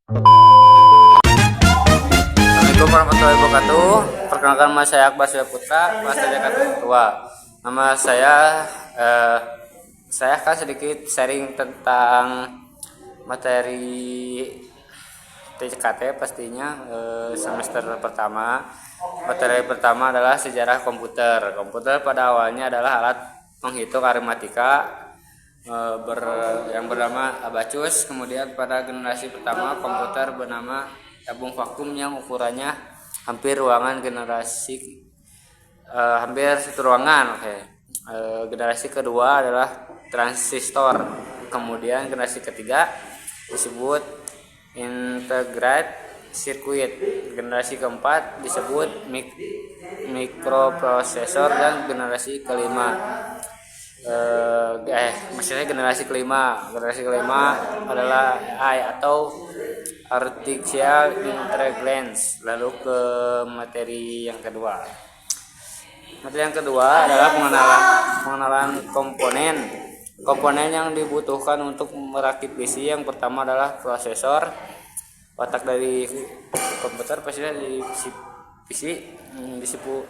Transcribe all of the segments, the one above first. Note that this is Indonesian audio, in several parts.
Assalamualaikum warahmatullahi wabarakatuh. Perkenalkan, nama saya Akbar Putra, kelas Jakarta Tua. Nama eh, saya akan sedikit sharing tentang materi TKT pastinya semester pertama. Materi pertama adalah sejarah komputer. Komputer pada awalnya adalah alat penghitung aritmatika yang bernama abacus. Kemudian pada generasi pertama komputer bernama tabung vakum yang ukurannya hampir ruangan hampir satu ruangan. Generasi kedua adalah transistor. Kemudian generasi ketiga disebut integrated circuit. Generasi keempat disebut mikroprosesor, dan generasi kelima generasi kelima adalah AI atau artificial intelligence. Lalu ke materi yang kedua. Materi yang kedua adalah pengenalan komponen yang dibutuhkan untuk merakit PC. Yang pertama adalah prosesor. Otak dari komputer pastinya di PC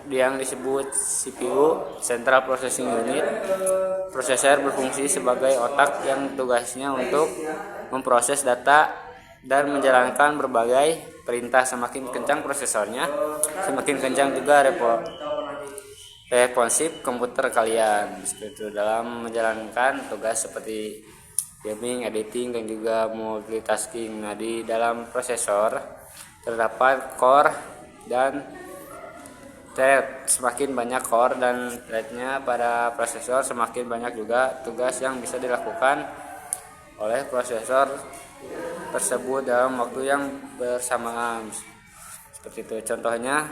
yang disebut CPU, Central Processing Unit. Prosesor berfungsi sebagai otak yang tugasnya untuk memproses data dan menjalankan berbagai perintah. Semakin kencang prosesornya, semakin kencang juga responsif komputer kalian seperti itu dalam menjalankan tugas seperti gaming, editing, dan juga multitasking. Nah, di dalam prosesor terdapat core dan thread. Semakin banyak core dan threadnya pada prosesor, semakin banyak juga tugas yang bisa dilakukan oleh prosesor tersebut dalam waktu yang bersamaan. Seperti itu contohnya,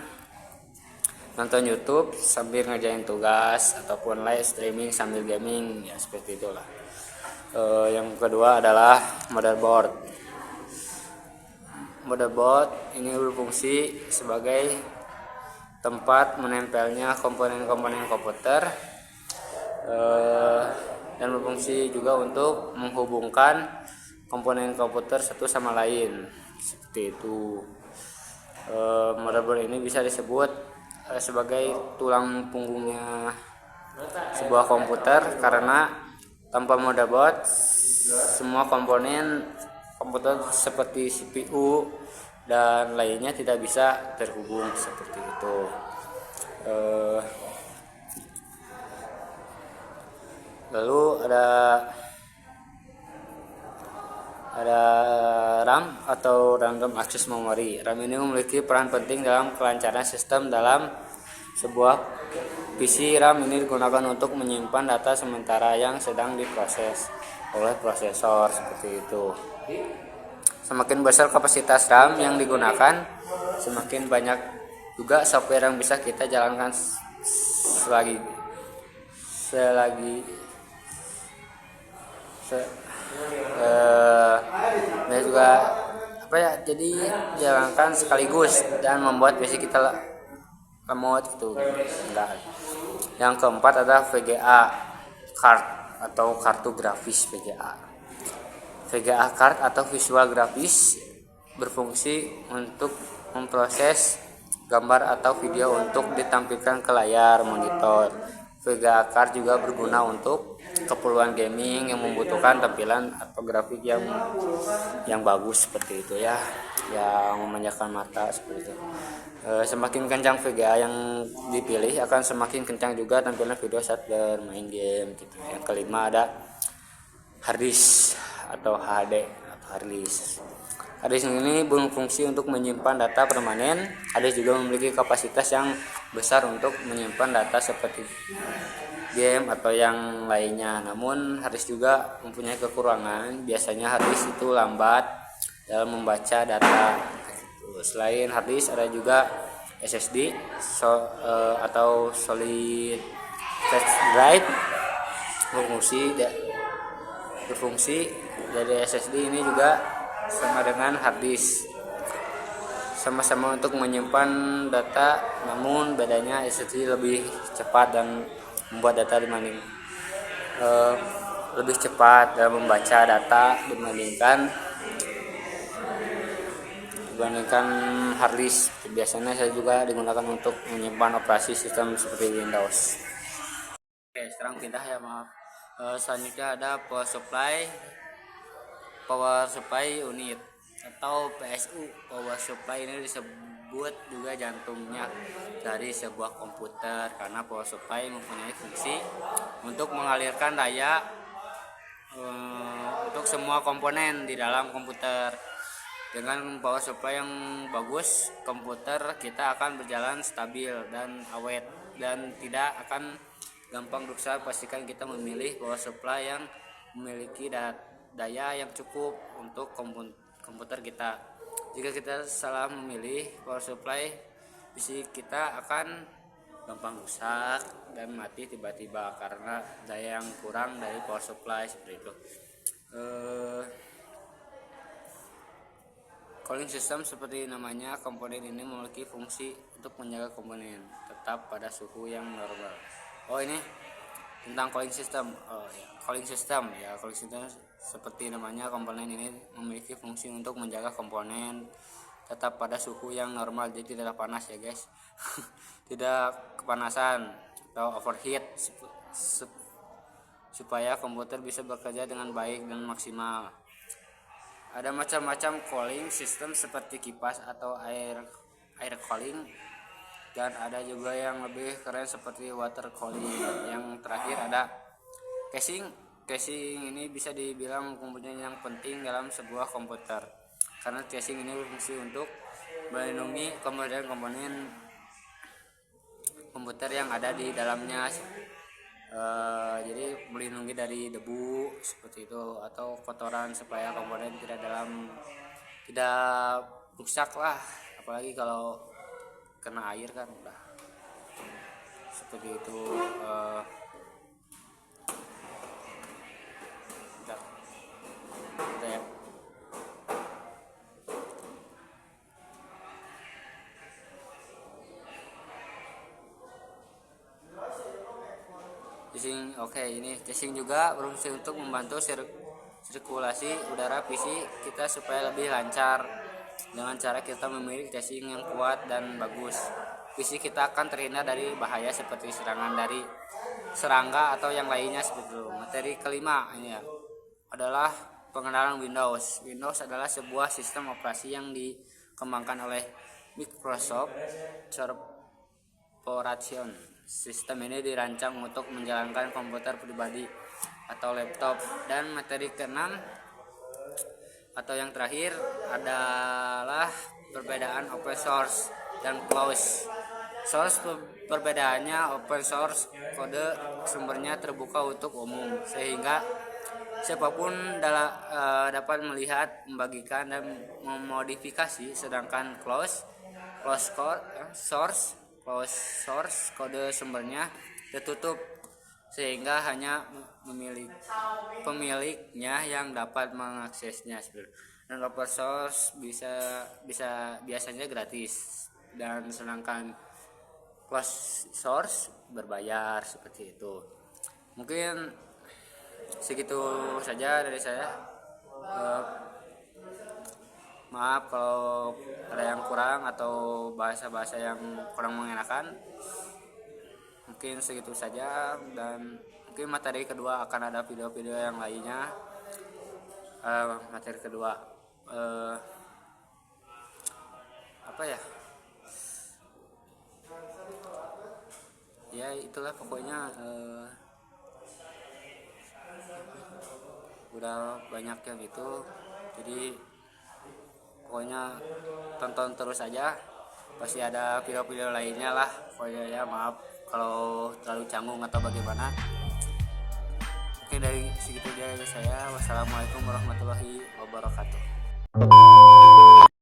nonton YouTube sambil ngerjain tugas ataupun live streaming sambil gaming, ya seperti itulah. Yang kedua adalah motherboard. Motherboard ini berfungsi sebagai tempat menempelnya komponen-komponen komputer dan berfungsi juga untuk menghubungkan komponen komputer satu sama lain, seperti itu. Motherboard ini bisa disebut sebagai tulang punggungnya sebuah komputer, karena tanpa motherboard semua komponen komputer seperti CPU dan lainnya tidak bisa terhubung, seperti itu. Lalu ada RAM atau Random Access Memory. RAM ini memiliki peran penting dalam kelancaran sistem dalam sebuah PC. RAM ini digunakan untuk menyimpan data sementara yang sedang diproses oleh prosesor, seperti itu. Semakin besar kapasitas RAM yang digunakan, semakin banyak juga software yang bisa kita jalankan dan juga jadi jalankan sekaligus dan membuat PC kita lemot gitu. Yang keempat adalah VGA card atau kartu grafis. VGA card atau visual grafis berfungsi untuk memproses gambar atau video untuk ditampilkan ke layar monitor. VGA card juga berguna untuk keperluan gaming yang membutuhkan tampilan atau grafik yang bagus, seperti itu ya, yang memanjakan mata, seperti itu. Semakin kencang VGA yang dipilih, akan semakin kencang juga tampilan video saat bermain game gitu. Yang kelima ada hard disk atau HD atau hard disk. Hard disk ini berfungsi untuk menyimpan data permanen. Hard disk juga memiliki kapasitas yang besar untuk menyimpan data seperti game atau yang lainnya. Namun hard disk juga mempunyai kekurangan. Biasanya hard disk itu lambat dalam membaca data. Selain hard disk ada juga SSD atau solid state drive. Berfungsi dari SSD ini juga sama dengan hard disk, sama-sama untuk menyimpan data, namun bedanya SSD lebih cepat dan membuat data lebih cepat dalam membaca data dibandingkan dibandingkan hard disk. Biasanya saya juga digunakan untuk menyimpan operasi sistem seperti Windows. Oke, sekarang pindah ya, maaf. Selanjutnya ada power supply unit atau PSU. Power supply ini disebut juga jantungnya dari sebuah komputer karena power supply mempunyai fungsi untuk mengalirkan daya untuk semua komponen di dalam komputer. Dengan power supply yang bagus, komputer kita akan berjalan stabil dan awet dan tidak akan gampang rusak. Pastikan kita memilih power supply yang memiliki daya yang cukup untuk komputer kita. Jika kita salah memilih power supply, PC kita akan gampang rusak dan mati tiba-tiba karena daya yang kurang dari power supply seperti itu. Cooling system seperti namanya, komponen ini memiliki fungsi untuk menjaga komponen tetap pada suhu yang normal. Oh, ini tentang cooling system. Cooling system seperti namanya, komponen ini memiliki fungsi untuk menjaga komponen tetap pada suhu yang normal, jadi tidak panas ya guys. Tidak kepanasan atau overheat, supaya komputer bisa bekerja dengan baik dan maksimal. Ada macam-macam cooling system seperti kipas atau air cooling, dan ada juga yang lebih keren seperti water cooling. Yang terakhir ada casing. Casing ini bisa dibilang komponen yang penting dalam sebuah komputer karena casing ini berfungsi untuk melindungi komponen komputer yang ada di dalamnya. Jadi melindungi dari debu seperti itu atau kotoran supaya komponen tidak rusak lah, apalagi kalau kena air kan udah seperti itu. Udah ya. Casing, oke, ini casing juga berfungsi untuk membantu sirkulasi udara PC kita supaya lebih lancar. Dengan cara kita memilih casing yang kuat dan bagus, PC kita akan terhindar dari bahaya seperti serangan dari serangga atau yang lainnya seperti itu. Materi kelima ini ya, adalah pengenalan Windows. Windows adalah sebuah sistem operasi yang dikembangkan oleh Microsoft Corporation. Sistem ini dirancang untuk menjalankan komputer pribadi atau laptop. Dan materi keenam atau yang terakhir adalah perbedaan open source dan closed source. Perbedaannya, open source kode sumbernya terbuka untuk umum sehingga siapapun dapat melihat, membagikan, dan memodifikasi, sedangkan closed source kode sumbernya tertutup sehingga hanya pemiliknya yang dapat mengaksesnya. Dan open source biasanya gratis, dan sedangkan closed source berbayar seperti itu. Mungkin segitu saja dari saya. Maaf kalau ada yang kurang atau bahasa-bahasa yang kurang mengenakan. Mungkin segitu saja, dan mungkin materi kedua akan ada video-video yang lainnya. Materi kedua apa ya? Ya itulah pokoknya. Udah banyak yang itu, jadi pokoknya tonton terus aja, pasti ada video-video lainnya lah pokoknya ya. Maaf kalau terlalu canggung atau bagaimana. Oke, dari segitu aja dari saya. Wassalamualaikum warahmatullahi wabarakatuh.